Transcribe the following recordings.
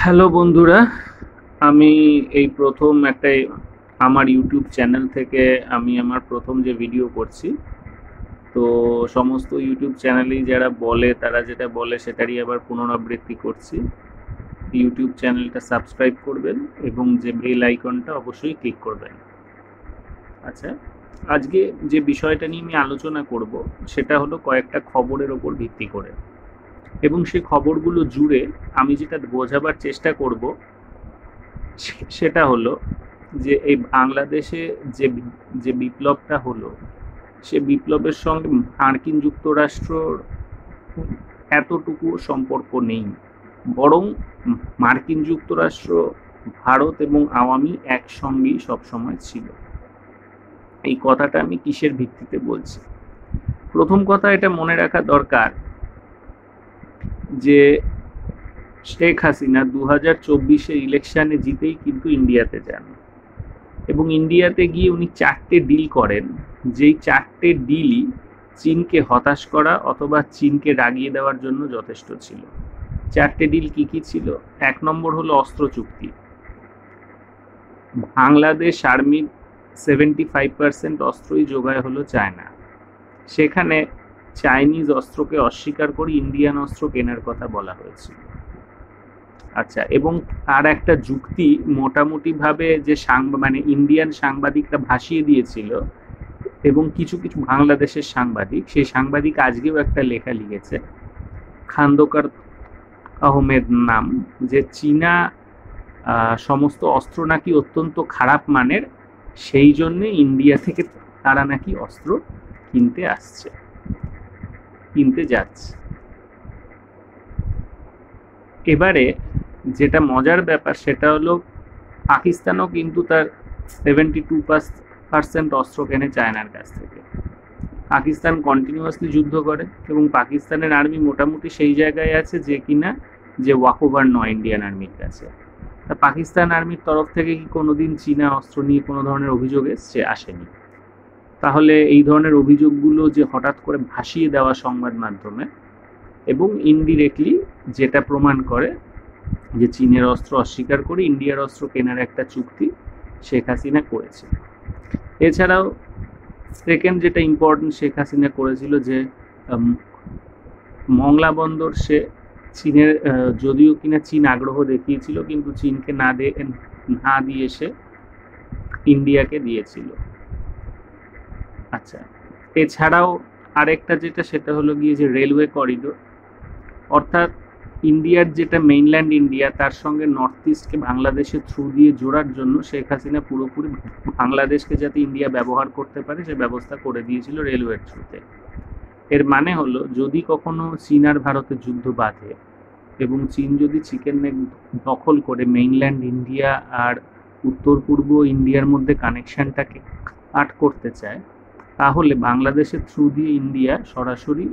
Hello বন্ধুরা, আমি এই প্রথম একটা আমার ইউটিউব চ্যানেল থেকে আমি আমার প্রথম যে ভিডিও করছি। তো সমস্ত ইউটিউব চ্যানেলেই যারা বলে তারা যেটা বলে সেটারই আবার পুনরাবৃত্তি করছি। ইউটিউব চ্যানেলটা সাবস্ক্রাইব করবেন এবং যে বেল আইকনটা অবশ্যই ক্লিক করবেন। আচ্ছা, আজকে যে বিষয়টা নিয়ে আমি আলোচনা করব সেটা হলো কয়েকটা খবরের ওপর ভিত্তি করে, এবং সেই খবরগুলো জুড়ে আমি যেটা বোঝাবার চেষ্টা করব সেটা হলো যে এই বাংলাদেশে যে যে বিপ্লবটা হলো, সে বিপ্লবের সঙ্গে মার্কিন যুক্তরাষ্ট্রর এতটুকু সম্পর্ক নেই, বরং মার্কিন যুক্তরাষ্ট্র, ভারত এবং আওয়ামী একসঙ্গেই সবসময় ছিল। এই কথাটা আমি কিসের ভিত্তিতে বলছি? প্রথম কথা, এটা মনে রাখা দরকার যে শেখ হাসিনা 2024 ইলেকশনে জিতেই কিন্তু ইন্ডিয়াতে যান, এবং ইন্ডিয়াতে গিয়ে উনি 4টে ডিল করেন, যেই 4টে ডিলই চীনকে হতাশ করা অথবা চীনকে রাগিয়ে দেওয়ার জন্য যথেষ্ট ছিল। 4টে ডিল কি কি ছিল? 1 নম্বর হলো অস্ত্র চুক্তি। বাংলাদেশ আর্মির 75% অস্ত্রই যোগায় হলো চায়না। সেখানে চাইনিজ অস্ত্রকে অস্বীকার করে ইন্ডিয়ান অস্ত্র কেনার কথা বলা হয়েছিল। আচ্ছা, এবং তার একটা যুক্তি মোটামুটিভাবে যে মানে ইন্ডিয়ান সাংবাদিকরা ভাসিয়ে দিয়েছিল, এবং কিছু কিছু বাংলাদেশের সাংবাদিক, সেই সাংবাদিক আজকেও একটা লেখা লিখেছে, খান্দকার আহমেদ নাম, যে চীনা সমস্ত অস্ত্র নাকি অত্যন্ত খারাপ মানের, সেই জন্যে ইন্ডিয়া থেকে তারা নাকি অস্ত্র কিনতে যাচ্ছে। এবারে যেটা মজার ব্যাপার সেটা হলো পাকিস্তানও কিন্তু তার 72% অস্ত্র কেনে চায়নার কাছ থেকে। পাকিস্তান কন্টিনিউয়াসলি যুদ্ধ করে, এবং পাকিস্তানের আর্মি মোটামুটি সেই জায়গায় আছে যে কিনা যে ওয়াকওভার নয় ইন্ডিয়ান আর্মির কাছে। তা পাকিস্তান আর্মির তরফ থেকে কি কোনোদিন চীনা অস্ত্র নিয়ে কোনো ধরনের অভিযোগ আসেনি। তাহলে এই ধরনের অভিযোগগুলো যে হঠাৎ করে ভাসিয়ে দেওয়া সংবাদ মাধ্যমে, এবং ইনডিরেক্টলি যেটা প্রমাণ করে যে চীনের অস্ত্র অস্বীকার করে ইন্ডিয়ার অস্ত্র কেনার একটা চুক্তি শেখ হাসিনা করেছিল। এছাড়াও সেকেন্ড যেটা ইম্পর্টেন্ট শেখ হাসিনা করেছিল, যে মংলা বন্দর সে চীনের, যদিও কিনা চীন আগ্রহ দেখিয়েছিল, কিন্তু চীনকে না দিয়ে সে ইন্ডিয়াকে দিয়েছিল। আচ্ছা, এছাড়াও আরেকটা যেটা, সেটা হলো গিয়ে যে রেলওয়ে করিডোর, অর্থাৎ ইন্ডিয়ার যেটা মেইনল্যান্ড ইন্ডিয়া, তার সঙ্গে নর্থ ইস্টকে বাংলাদেশের থ্রু দিয়ে জোড়ার জন্য শেখ হাসিনা পুরোপুরি বাংলাদেশকে যাতে ইন্ডিয়া ব্যবহার করতে পারে সে ব্যবস্থা করে দিয়েছিল রেলওয়ের থ্রুতে। এর মানে হলো, যদি কখনো চীন আর ভারতের যুদ্ধ বাঁধে এবং চীন যদি চিকেন নেক দখল করে মেইনল্যান্ড ইন্ডিয়া আর উত্তর পূর্ব ইন্ডিয়ার মধ্যে কানেকশনটাকে কাট করতে চায়, তাহলে বাংলাদেশের থ্রু দিয়ে ইন্ডিয়া সরাসরি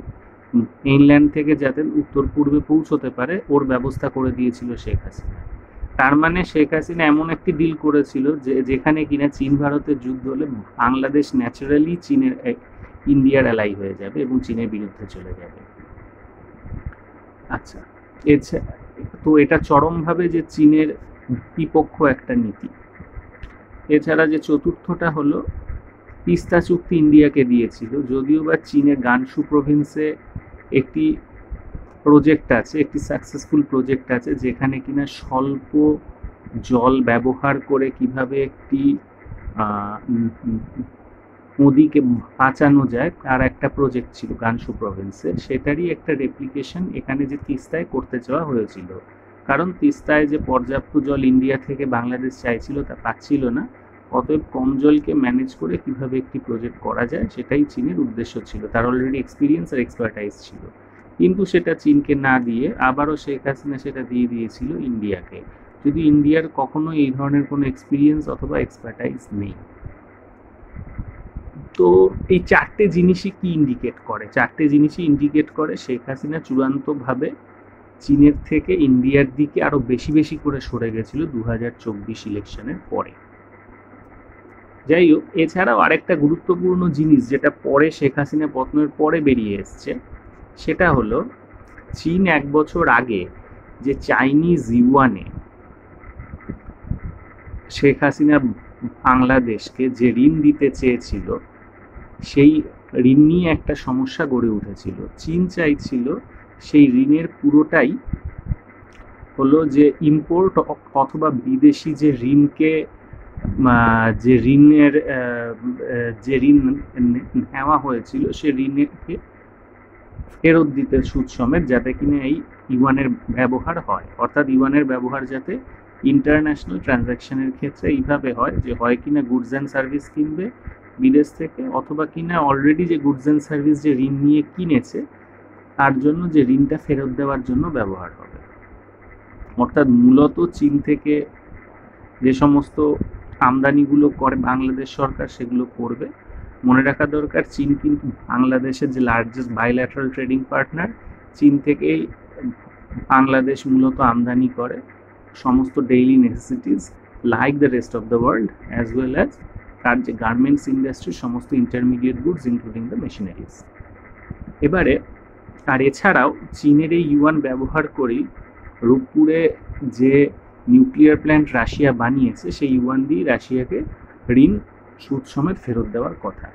মেইনল্যান্ড থেকে যাতে উত্তর পূর্বে পৌঁছতে পারে ওর ব্যবস্থা করে দিয়েছিল শেখ হাসিনা। তার মানে শেখ হাসিনা এমন একটি ডিল করেছিল যেখানে কিনা চীন ভারতের যুদ্ধ হলে বাংলাদেশ ন্যাচারালি ইন্ডিয়ার অ্যালাই হয়ে যাবে এবং চীনের বিরুদ্ধে চলে যাবে। আচ্ছা, তো এটা চরমভাবে যে চীনের বিপক্ষ একটা নীতি। এছাড়া যে চতুর্থটা হলো, তিস্তা চুক্তি ইন্ডিয়াকে দিয়েছিল, যদিও বা চীনের গানসু প্রভিন্সে একটি প্রজেক্ট আছে, একটি সাকসেসফুল প্রজেক্ট আছে, যেখানে কিনা স্বল্প জল ব্যবহার করে কিভাবে একটি নদীকে বাঁচানো যায় তার একটা প্রজেক্ট ছিল গানসু প্রভিন্সে। সেটারই একটা রেপ্লিকেশন এখানে যে তিস্তায় করতে চাওয়া হয়েছিল, কারণ তিস্তায় যে পর্যাপ্ত জল ইন্ডিয়া থেকে বাংলাদেশ চাইছিল তা পাচ্ছিল না, অতএব কম জলকে ম্যানেজ করে কিভাবে একটি প্রজেক্ট করা যায় সেটাই চীনের উদ্দেশ্য ছিল। তার অলরেডি এক্সপিরিয়েন্স আর এক্সপার্টাইজ ছিল, কিন্তু সেটা চীনকে না দিয়ে আবারও শেখ হাসিনা সেটা দিয়ে দিয়েছিল ইন্ডিয়াকে, যদি ইন্ডিয়ার কখনো এই ধরনের কোনো এক্সপিরিয়েন্স অথবা এক্সপার্টাইজ নেই। তো এই 4টে জিনিসই কি ইন্ডিকেট করে? 4টে জিনিসই ইন্ডিকেট করে শেখ হাসিনা চূড়ান্তভাবে চীনের থেকে ইন্ডিয়ার দিকে আরো বেশি বেশি করে সরে গেছিল 2024 ইলেকশনের পরে। যাই হোক, এছাড়াও আরেকটা গুরুত্বপূর্ণ জিনিস যেটা পরে শেখ হাসিনা পতনের পরে বেরিয়ে এসছে, সেটা হলো চীন 1 বছর আগে যে চাইনিজ ইউয়ানে শেখ হাসিনা বাংলাদেশকে যে ঋণ দিতে চেয়েছিল সেই ঋণ নিয়ে একটা সমস্যা গড়ে উঠেছিল। চীন চাইছিল সেই ঋণের পুরোটাই হলো যে ইম্পোর্ট অথবা বিদেশি যে ঋণকে যে ঋণের যে ঋণ নেওয়া হয়েছিল সে ঋণকে ফেরত দিতে সুদ সমেত, যাতে কিনা এই ইউয়ানের ব্যবহার হয়। অর্থাৎ ইউয়ানের ব্যবহার যাতে ইন্টারন্যাশনাল ট্রানজ্যাকশনের ক্ষেত্রে এইভাবে হয় যে হয় কিনা গুডস অ্যান্ড সার্ভিস কিনবে বিদেশ থেকে, অথবা কিনা অলরেডি যে গুডস অ্যান্ড সার্ভিস যে ঋণ নিয়ে কিনেছে তার জন্য যে ঋণটা ফেরত দেওয়ার জন্য ব্যবহার হবে। অর্থাৎ মূলত চীন থেকে যে সমস্ত আমদানিগুলো করে বাংলাদেশ সরকার সেগুলো করবে। মনে রাখা দরকার, চীন কিন্তু বাংলাদেশের যে লার্জেস্ট বাইল্যাটারাল ট্রেডিং পার্টনার। চীন থেকেই বাংলাদেশ মূলত আমদানি করে সমস্ত daily necessities like the rest of the world, as well as তার যে গার্মেন্টস ইন্ডাস্ট্রি, সমস্ত intermediate goods including the machineries. এবারে আর এছাড়াও চীনের এই ইউয়ান ব্যবহার করেই রূপপুরে যে নিউক্লিয়ার প্ল্যান্ট রাশিয়া বানিয়েছে সেই ইউয়ান দিয়ে রাশিয়াকে ঋণ সুদ সমেত ফেরত দেওয়ার কথা।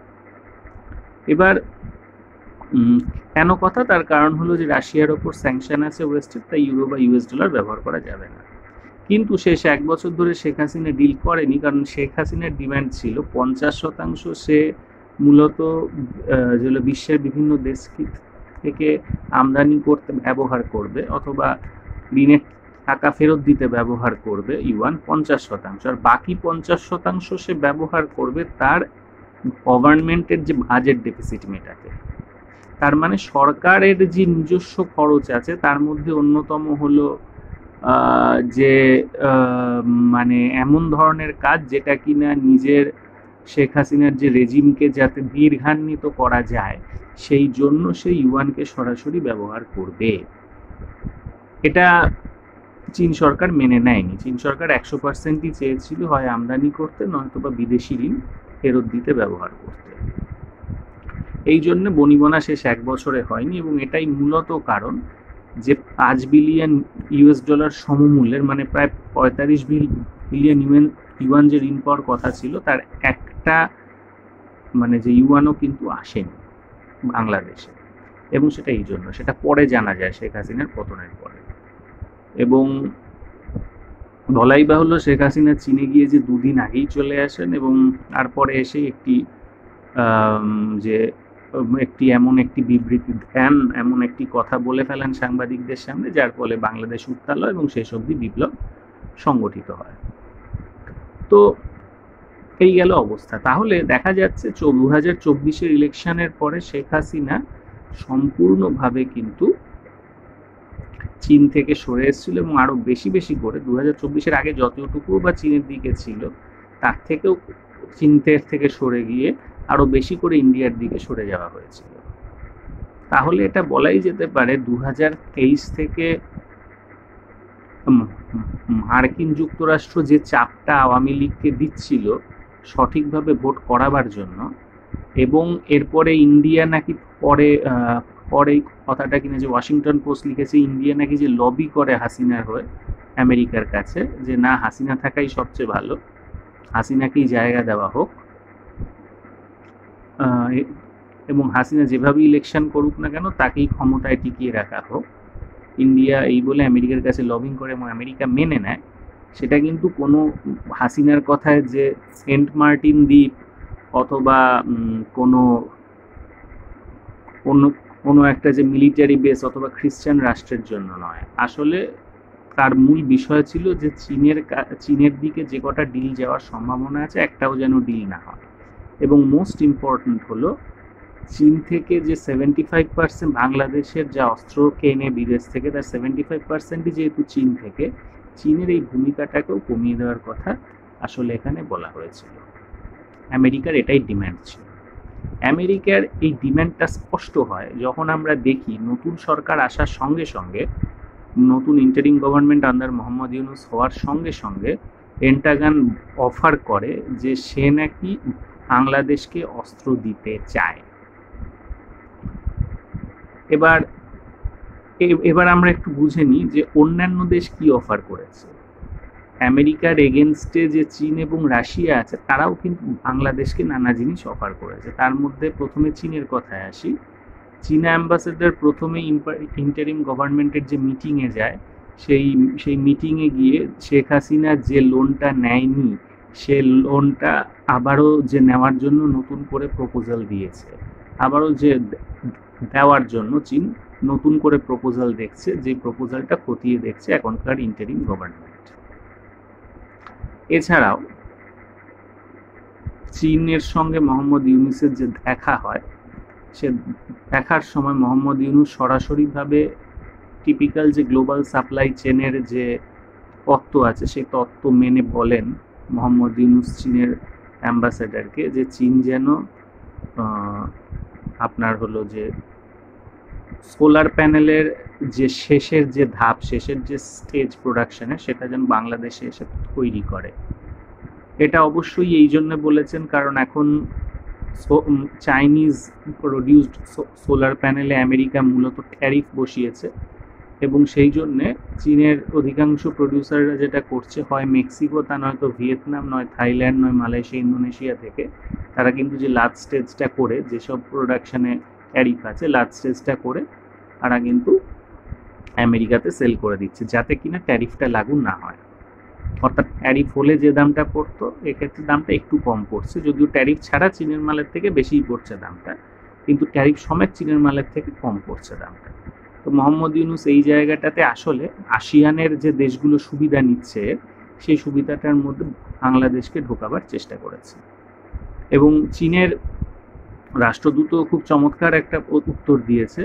এবার কেন কথা, তার কারণ হলো যে রাশিয়ার ওপর স্যাংশন আছে ওয়েস্টের, তাই ইউরো বা ইউএস ডলার ব্যবহার করা যাবে না। কিন্তু শেষ 1 বছর ধরে শেখ হাসিনা ডিল করেনি, কারণ শেখ হাসিনার ডিম্যান্ড ছিল 50% সে মূলত যেগুলো বিশ্বের বিভিন্ন দেশ থেকে আমদানি করতে ব্যবহার করবে অথবা ঋণের টাকা ফেরত দিতে ব্যবহার করবে ইউয়ান 50%, আর বাকি 50% সে ব্যবহার করবে তার গভর্নমেন্টের যে বাজেট ডেফিসিট মেটাতে। তার মানে সরকারের যে নিজস্ব খরচ আছে তার মধ্যে অন্যতম হলো যে মানে এমন ধরনের কাজ যেটা কিনা নিজের শেখ হাসিনার যে রেজিমকে যাতে দীর্ঘান্বিত করা যায় সেই জন্য সে ইউয়ানকে সরাসরি ব্যবহার করবে। এটা চীন সরকার মেনে নেয়নি। চীন সরকার 100%ই চেয়েছিল হয় আমদানি করতে, নয়তো বা বিদেশি ঋণ ফেরত দিতে ব্যবহার করতে। এই জন্য বনিবনা শেষ 1 বছরে হয়নি, এবং এটাই মূলত কারণ যে 5 বিলিয়ন ইউএস ডলার সমমূল্যের, মানে প্রায় 45 বিলিয়ন ইউয়ান যে ঋণ পাওয়ার কথা ছিল তার একটা মানে যে ইউয়ানও কিন্তু আসেনি বাংলাদেশে, এবং সেটা এই জন্য, সেটা পরে জানা যায় শেখ হাসিনার পতনের পরে। এবং বলাই বাহুল্য শেখ হাসিনা চীনে গিয়ে যে 2 দিন আগেই চলে আসেন এবং তারপরে এসে একটি এমন একটি বিবৃতি দেন, এমন একটি কথা বলে ফেলেন সাংবাদিকদের সামনে, যার ফলে বাংলাদেশ উত্তাল হয় এবং শেষ অবধি বিপ্লব সংগঠিত হয়। তো এই গেল অবস্থা। তাহলে দেখা যাচ্ছে 2024-এর ইলেকশনের পরে শেখ হাসিনা সম্পূর্ণভাবে কিন্তু চীন থেকে সরে এসেছিল, এবং আরও বেশি করে 2024-এর আগে যতটুকু বা চীনের দিকে ছিল তার থেকেও চীনের থেকে সরে গিয়ে আরও বেশি করে ইন্ডিয়ার দিকে সরে যাওয়া হয়েছিল। তাহলে এটা বলাই যেতে পারে 2023 থেকে মার্কিন যুক্তরাষ্ট্র যে চাপটা আওয়ামী লীগকে দিচ্ছিল সঠিকভাবে ভোট করাবার জন্য, এবং এরপরে ইন্ডিয়া নাকি পরে কথাটা কিনা যে ওয়াশিংটন পোস্ট লিখেছে, ইন্ডিয়া নাকি যে লবি করে হাসিনার হয়ে আমেরিকার কাছে যে না, হাসিনা থাকাই সবচেয়ে ভালো, হাসিনাকেই জায়গা দেওয়া হোক, এবং হাসিনা যেভাবে ইলেকশন করুক না কেন তাকেই ক্ষমতায় টিকিয়ে রাখা হোক। ইন্ডিয়া এই বলে আমেরিকার কাছে লবিং করে এবং আমেরিকা মেনে নেয়। সেটা কিন্তু কোনো হাসিনার কথায় যে সেন্ট মার্টিন দ্বীপ অথবা কোনো একটা যে মিলিটারি বেস অথবা খ্রিস্টান রাষ্ট্রের জন্য নয়। আসলে তার মূল বিষয় ছিল যে চীনের দিকে যে কটা ডিল যাওয়ার সম্ভাবনা আছে একটাও যেন ডিল না হয়, এবং মোস্ট ইম্পর্ট্যান্ট হলো চীন থেকে যে 75% বাংলাদেশের যা অস্ত্র কেনে বিদেশ থেকে তার 75%ই যেহেতু চীন থেকে, চীনের এই ভূমিকাটাকেও কমিয়ে দেওয়ার কথা আসলে এখানে বলা হয়েছিল। আমেরিকার এটাই ডিম্যান্ড ছিল। আমেরিকার এই ডিম্যান্ডটা স্পষ্ট হয় যখন আমরা দেখি নতুন সরকার আসার সঙ্গে সঙ্গে, নতুন interim government under Mohammad Yunus হওয়ার সঙ্গে সঙ্গে পেন্টাগন অফার করে যে সে নাকি বাংলাদেশকে অস্ত্র দিতে চায়। এবার আমরা একটু বুঝে নিই যে অন্যান্য দেশ কি অফার করেছে। আমেরিকার এগেনস্টে যে চীন এবং রাশিয়া আছে তারাও কিন্তু বাংলাদেশকে নানা জিনিস অফার করেছে। তার মধ্যে প্রথমে চীনের কথায় আসি। চীনা অ্যাম্বাসেডর প্রথমে ইন্টারিম গভর্নমেন্টের যে মিটিংয়ে যায়, সেই মিটিংয়ে গিয়ে শেখ হাসিনা যে লোনটা নেয়নি সে লোনটা আবারও যে নেওয়ার জন্য নতুন করে প্রপোজাল দিয়েছে, আবারও যে দেওয়ার জন্য চীন নতুন করে প্রপোজাল দেখছে, যে প্রপোজালটা খতিয়ে দেখছে এখনকার ইন্টারিম গভর্নমেন্ট। এছাড়াও চীনের সঙ্গে মোহাম্মদ ইউনূসের যে দেখা হয়, সে দেখার সময় মোহাম্মদ ইউনূস সরাসরিভাবে টিপিক্যাল যে গ্লোবাল সাপ্লাই চেনের যে তত্ত্ব আছে সেই তত্ত্ব মেনে বলেন মোহাম্মদ ইউনূস চীনের অ্যাম্বাসেডারকে যে চীন যেন আপনার হলো যে সোলার প্যানেলের যে শেষের যে ধাপ, শেষের যে স্টেজ প্রোডাকশনের, সেটা যেন বাংলাদেশে এসে তৈরি করে। এটা অবশ্যই এই জন্য বলেছেন কারণ এখন চাইনিজ প্রডিউসড সোলার প্যানেলে আমেরিকা মূলত ট্যারিফ বসিয়েছে এবং সেই জন্যে চীনের অধিকাংশ প্রডিউসাররা যেটা করছে, হয় মেক্সিকো, তা নয়তো ভিয়েতনাম, নয় থাইল্যান্ড, নয় মালয়েশিয়া, ইন্দোনেশিয়া থেকে তারা কিন্তু যে লাস্ট স্টেজটা করে, যেসব প্রোডাকশানে ট্যারিফ আছে লাস্ট স্টেজটা করে তারা কিন্তু আমেরিকাতে সেল করে দিচ্ছে, যাতে কিনা ট্যারিফটা লাগু না হয়। অর্থাৎ ট্যারিফ হলে যে দামটা পড়তো এক্ষেত্রে দামটা একটু কম পড়ছে, যদিও ট্যারিফ ছাড়া চীনের মালের থেকে বেশিই পড়ছে দামটা, কিন্তু ট্যারিফ সমেত চীনের মালের থেকে কম পড়ছে দামটা। তো মোহাম্মদ ইউনূস এই জায়গাটাতে আসলে আসিয়ানের যে দেশগুলো সুবিধা নিচ্ছে সেই সুবিধাটার মধ্যে বাংলাদেশকে ঢোকাবার চেষ্টা করেছে। এবং চীনের রাষ্ট্রদূতও খুব চমৎকার একটা উত্তর দিয়েছে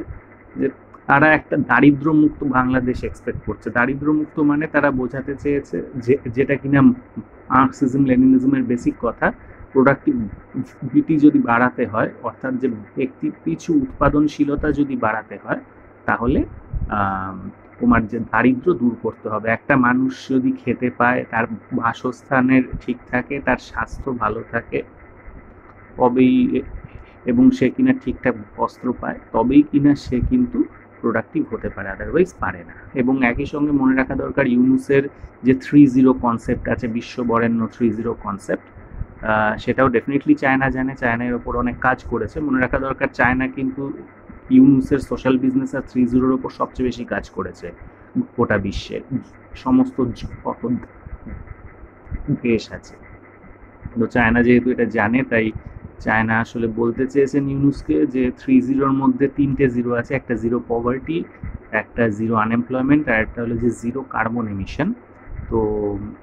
যে তারা একটা দারিদ্র্যমুক্ত বাংলাদেশ এক্সপেক্ট করছে। দারিদ্র্যমুক্ত মানে তারা বোঝাতে চেয়েছে যে যেটা কিনা মার্কসিজম লেনিনিজমের বেসিক কথা, প্রোডাক্টিভিটি যদি বাড়াতে হয়, অর্থাৎ যে ব্যক্তি পিছু উৎপাদনশীলতা যদি বাড়াতে হয়, তাহলে তোমার যে দারিদ্র্য দূর করতে হবে। একটা মানুষ যদি খেতে পায়, তার বাসস্থানের ঠিক থাকে, তার স্বাস্থ্য ভালো থাকে, তবেই, এবং সে কিনা ঠিকঠাক বস্ত্র পায়, তবেই কিনা সে কিন্তু প্রোডাক্টিভ হতে পারে, আদারওয়াইজ পারে না। এবং একই সঙ্গে মনে রাখা দরকার ইউনূসের যে 3-0 কনসেপ্ট আছে, বিশ্ব বরেণ্য 3-0 কনসেপ্ট, সেটাও ডেফিনেটলি চায়না জানে, চায়না এর ওপর অনেক কাজ করেছে। মনে রাখা দরকার চায়না কিন্তু ইউনূসের সোশ্যাল বিজনেস আর 3-0-র ওপর সবচেয়ে বেশি কাজ করেছে গোটা বিশ্বের সমস্ত কত দেশ আছে। তো চায়না যেহেতু এটা জানে, তাই চায়না আসলে বলতে চেয়েছেন ইউনূসকে যে 3-0-র মধ্যে 3টে জিরো আছে, একটা জিরো পভার্টি, একটা জিরো আনএমপ্লয়মেন্ট, আর একটা হলো যে জিরো কার্বন এমিশন। তো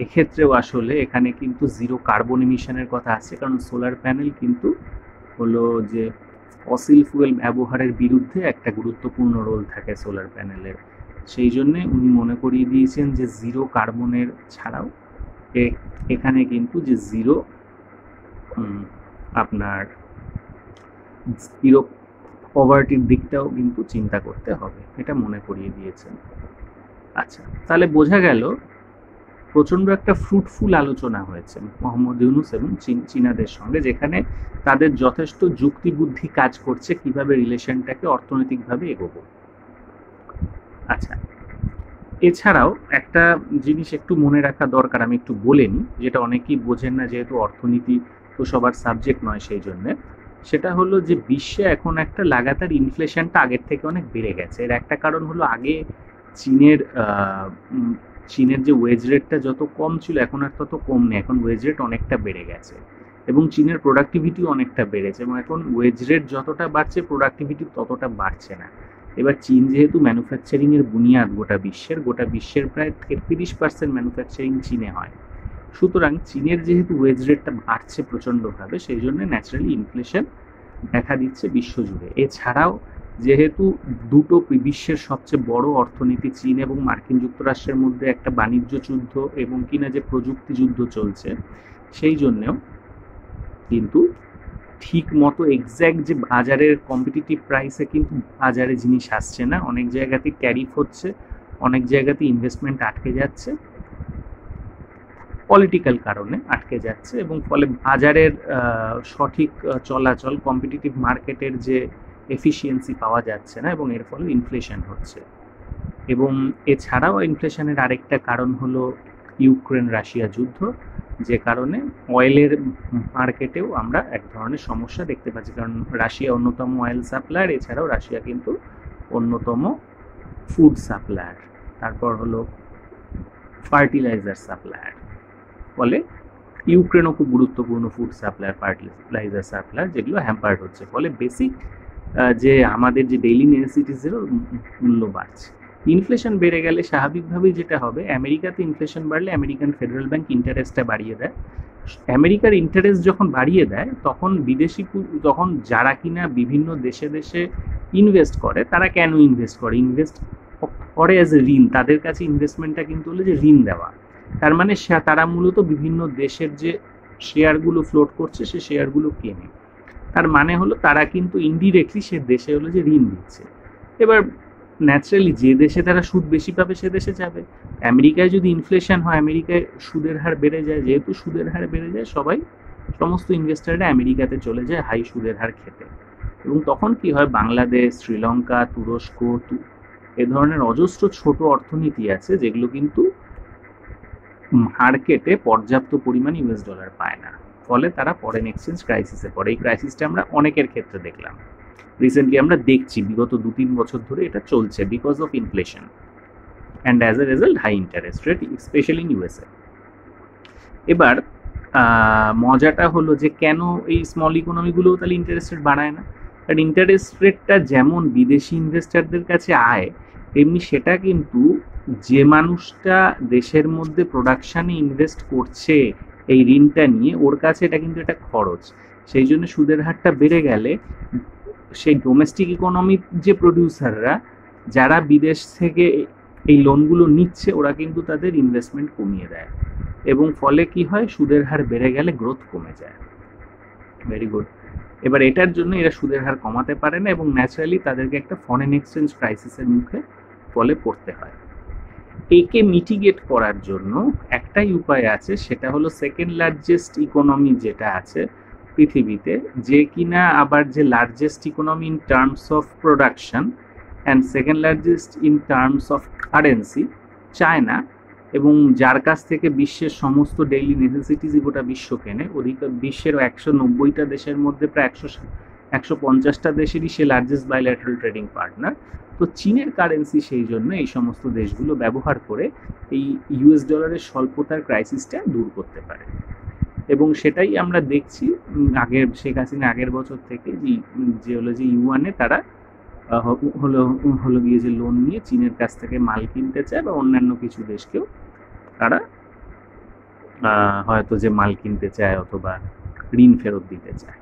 এক্ষেত্রেও আসলে এখানে কিন্তু জিরো কার্বন এমিশনের কথা আছে, কারণ সোলার প্যানেল কিন্তু হলো যে ফসিল ফুয়েল ব্যবহারের বিরুদ্ধে একটা গুরুত্বপূর্ণ রোল থাকে সোলার প্যানেলের। সেই জন্যে উনি মনে করিয়ে দিয়েছেন যে জিরো কার্বনের ছাড়াও এখানে কিন্তু যে জিরো আপনার জিরো পভার্টির দিকটাও কিন্তু চিন্তা করতে হবে, এটা মনে করিয়ে দিয়েছেন। আচ্ছা, তাহলে বোঝা গেল প্রচণ্ড একটা ফ্রুটফুল আলোচনা হয়েছে মোহাম্মদ ইউনূস এবং চীনাদের সঙ্গে, যেখানে তাদের যথেষ্ট যুক্তিবুদ্ধি কাজ করছে কিভাবে রিলেশনটাকে অর্থনৈতিকভাবে এগোবো। আচ্ছা, এছাড়াও একটা জিনিস একটু মনে রাখা দরকার, আমি একটু বলে নিই, যেটা অনেকেই বোঝেন না, যেহেতু অর্থনীতি তো সবার সাবজেক্ট নয় সেই জন্যে। সেটা হলো যে বিশ্বে এখন একটা লাগাতার ইনফ্লেশনটা আগের থেকে অনেক বেড়ে গেছে। এর একটা কারণ হলো আগে চীনের যে ওয়েজ রেটটা যত কম ছিল এখন আর তত কম নেই, এখন ওয়েজ রেট অনেকটা বেড়ে গেছে এবং চীনের প্রোডাক্টিভিটিও অনেকটা বেড়েছে, এবং এখন ওয়েজ রেট যতটা বাড়ছে প্রোডাক্টিভিটি ততটা বাড়ছে না। এবার চীন যেহেতু ম্যানুফ্যাকচারিংয়ের বুনিয়াদ গোটা বিশ্বের প্রায় 33% ম্যানুফ্যাকচারিং চীনে হয়, সুতরাং চীনের যেহেতু ওয়েজ রেটটা বাড়ছে প্রচণ্ডভাবে, সেই জন্য ন্যাচারালি ইনফ্লেশন দেখা দিচ্ছে বিশ্বজুড়ে। এছাড়াও যেহেতু দুটো বিশ্বের সবচেয়ে বড় অর্থনীতি চীন এবং মার্কিন যুক্তরাষ্ট্রের মধ্যে একটা বাণিজ্য যুদ্ধ এবং কিনা যে প্রযুক্তি যুদ্ধ চলছে, সেই জন্যেও কিন্তু ঠিক মতো এক্স্যাক্ট যে বাজারের কম্পিটিটিভ প্রাইসে কিন্তু বাজারে জিনিস আসছে না, অনেক জায়গাতে ট্যারিফ হচ্ছে, অনেক জায়গাতে ইনভেস্টমেন্ট আটকে যাচ্ছে, পলিটিক্যাল কারণে আটকে যাচ্ছে, এবং ফলে বাজারের সঠিক চলাচল, কম্পিটিটিভ মার্কেটের যে এফিসিয়েন্সি পাওয়া যাচ্ছে না, এবং এর ফলে ইনফ্লেশন হচ্ছে। এবং এছাড়াও ইনফ্লেশনের আরেকটা কারণ হলো ইউক্রেন রাশিয়া যুদ্ধ, যে কারণে অয়েলের মার্কেটেও আমরা এক ধরনের সমস্যা দেখতে পাচ্ছি, কারণ রাশিয়া অন্যতম অয়েল সাপ্লায়ার, এছাড়াও রাশিয়া কিন্তু অন্যতম ফুড সাপ্লায়ার, তারপর হলো ফার্টিলাইজার সাপ্লায়ার। ফলে ইউক্রেনও খুব গুরুত্বপূর্ণ ফুড সাপ্লায়ার, ফার্টিলাইজার সাপ্লায়ার, যেগুলো হ্যাম্পার্ড হচ্ছে। ফলে বেসিক যে আমাদের যে ডেইলি নেসেসিটিসেরও মূল্য বাড়ছে। ইনফ্লেশন বেড়ে গেলে স্বাভাবিকভাবেই যেটা হবে, আমেরিকাতে ইনফ্লেশন বাড়লে আমেরিকান ফেডারেল ব্যাংক ইন্টারেস্টটা বাড়িয়ে দেয়। আমেরিকার ইন্টারেস্ট যখন বাড়িয়ে দেয় তখন তখন যারা কিনা বিভিন্ন দেশে দেশে ইনভেস্ট করে, তারা কেন ইনভেস্ট করে অ্যাজ এ ঋণ। তাদের কাছে ইনভেস্টমেন্টটা কিন্তু হলো যে ঋণ দেওয়া। তার মানে তারা মূলত বিভিন্ন দেশের যে শেয়ারগুলো ফ্লোট করছে সে শেয়ারগুলো কেনে। তার মানে হলো তারা কিন্তু ইনডিরেক্টলি সে দেশে হলো যে ঋণ দিচ্ছে। এবার ন্যাচারালি যে দেশে তারা সুদ বেশি পাবে সে দেশে যাবে। আমেরিকায় যদি ইনফ্লেশন হয়, আমেরিকায় সুদের হার বেড়ে যায়, যেহেতু সুদের হার বেড়ে যায় সমস্ত ইনভেস্টাররা আমেরিকাতে চলে যায় হাই সুদের হার খেতে। এবং তখন কি হয়, বাংলাদেশ, শ্রীলঙ্কা, তুরস্ক, এ ধরনের অজস্র ছোট অর্থনীতি আছে যেগুলো কিন্তু মার্কেটে পর্যাপ্ত পরিমাণ ইউএস ডলার পায় না। ফলে তারা ফরেন এক্সচেঞ্জ ক্রাইসিসে পড়ে। এই ক্রাইসিসটা আমরা অনেকের ক্ষেত্রে দেখলাম, রিসেন্টলি আমরা দেখছি, বিগত 2-3 বছর ধরে এটা চলছে, because of inflation and as a result high interest rate, specially in USA. এবার মজাটা হলো যে কেন এই স্মল ইকোনমিগুলোও তাহলে ইন্টারেস্ট রেট বাড়ায় না? কারণ ইন্টারেস্ট রেটটা যেমন বিদেশি ইনভেস্টারদের কাছে আয়, তেমনি সেটা কিন্তু যে মানুষটা দেশের মধ্যে প্রোডাকশানে ইনভেস্ট করছে এই ঋণটা নিয়ে, ওর কাছে এটা কিন্তু একটা খরচ। সেই জন্য সুদের হারটা বেড়ে গেলে সেই ডোমেস্টিক ইকোনমির যে প্রডিউসাররা যারা বিদেশ থেকে এই লোনগুলো নিচ্ছে, ওরা কিন্তু তাদের ইনভেস্টমেন্ট কমিয়ে দেয়, এবং ফলে কি হয়, সুদের হার বেড়ে গেলে গ্রোথ কমে যায়। Very good. এবার এটার জন্য এরা সুদের হার কমাতে পারে না, এবং ন্যাচারালি তাদেরকে একটা ফরেন এক্সচেঞ্জ ক্রাইসিসের মুখে ফলে পড়তে হয়। একে মিটিগেট করার জন্য একটাই উপায় আছে, সেটা হলো সেকেন্ড লার্জেস্ট ইকোনমি যেটা আছে পৃথিবীতে, যে কিনা আবার যে largest economy in terms of production and second largest in terms of currency, China, এবং যার কাছ থেকে বিশ্বের সমস্ত ডেইলি নেসেসিটিস গোটা বিশ্ব কেনে। বিশ্বের 190টা দেশের মধ্যে প্রায় 150টা দেশেরই সে লার্জেস্ট বাইল্যাটারাল ট্রেডিং পার্টনার। তো চীনের কারেন্সি সেই জন্য এই সমস্ত দেশগুলো ব্যবহার করে এই ইউএস ডলারের স্বল্পতার ক্রাইসিসটা দূর করতে পারে, এবং সেটাই আমরা দেখছি শেখ হাসিনা আগের বছর থেকে যে হলো যে ইউয়ানে তারা হলো গিয়ে যে লোন নিয়ে চীনের কাছ থেকে মাল কিনতে চায়, বা অন্যান্য কিছু দেশকেও তারা হয়তো যে মাল কিনতে চায় অথবা ঋণ ফেরত দিতে চায়।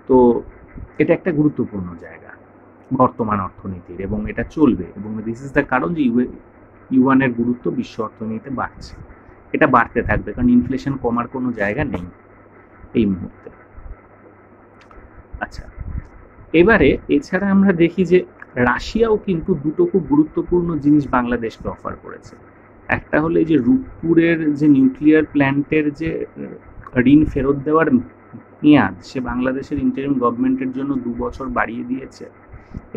তো এটা একটা গুরুত্বপূর্ণ জায়গা বর্তমান অর্থনীতির, এবং এটা চলবে, এবং দিস ইজ দ্য কারণ যে ইউয়ানের গুরুত্ব বিশ্ব অর্থনীতিতে বাড়ছে। এটা বাড়তে থাকবে, কারণ ইনফ্লেশন কমার কোনো জায়গা নেই এই মুহূর্তে। আচ্ছা, এবারে এছাড়া আমরা দেখি যে রাশিয়াও কিন্তু দুটো খুব গুরুত্বপূর্ণ জিনিস বাংলাদেশকে অফার করেছে। একটা হলো এই যে রূপপুরের যে নিউক্লিয়ার প্ল্যান্টের যে ঋণ ফেরত দেওয়ার মেয়াদ, সে বাংলাদেশের ইন্টারিম গভর্নমেন্টের জন্য 2 বছর বাড়িয়ে দিয়েছে,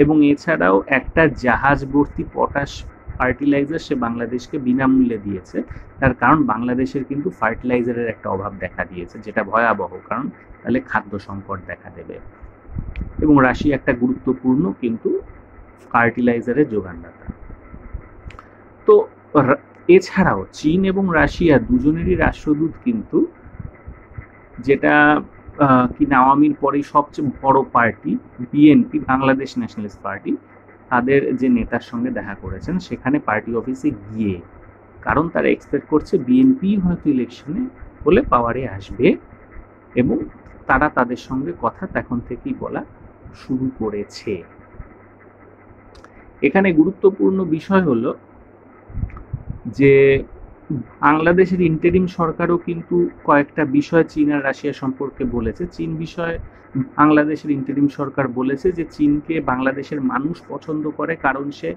এবং এছাড়াও একটা জাহাজ ভর্তি পটাশ ফার্টিলাইজার সে বাংলাদেশকে বিনামূল্যে দিয়েছে। তার কারণ বাংলাদেশের কিন্তু ফার্টিলাইজারের একটা অভাব দেখা দিয়েছে, যেটা ভয়াবহ, কারণ তাহলে খাদ্য সংকট দেখা দেবে, এবং রাশিয়া একটা গুরুত্বপূর্ণ কিন্তু ফার্টিলাইজারের যোগানদাতা। তো এছাড়াও চীন এবং রাশিয়া দুজনেরই রাষ্ট্রদূত কিন্তু, যেটা কিনা আওয়ামীর পরেই সবচেয়ে বড় party BNP, Bangladesh nationalist party, তাদের যে নেতার সঙ্গে দেখা করেছেন সেখানে পার্টি অফিসে গিয়ে, কারণ তারা এক্সপেক্ট করছে বিএনপি হয়তো ইলেকশনে হলে পাওয়ারে আসবে, এবং তারা তাদের সঙ্গে কথা এখন থেকেই বলা শুরু করেছে। এখানে গুরুত্বপূর্ণ বিষয় হলো যে বাংলাদেশের ইন্টারিম সরকারও কিন্তু কয়েকটা বিষয় চীন আর রাশিয়া সম্পর্কে বলেছে। চীন বিষয়ে বাংলাদেশের ইন্টারিম সরকার বলেছে যে চীনকে বাংলাদেশের মানুষ পছন্দ করে, কারণ সে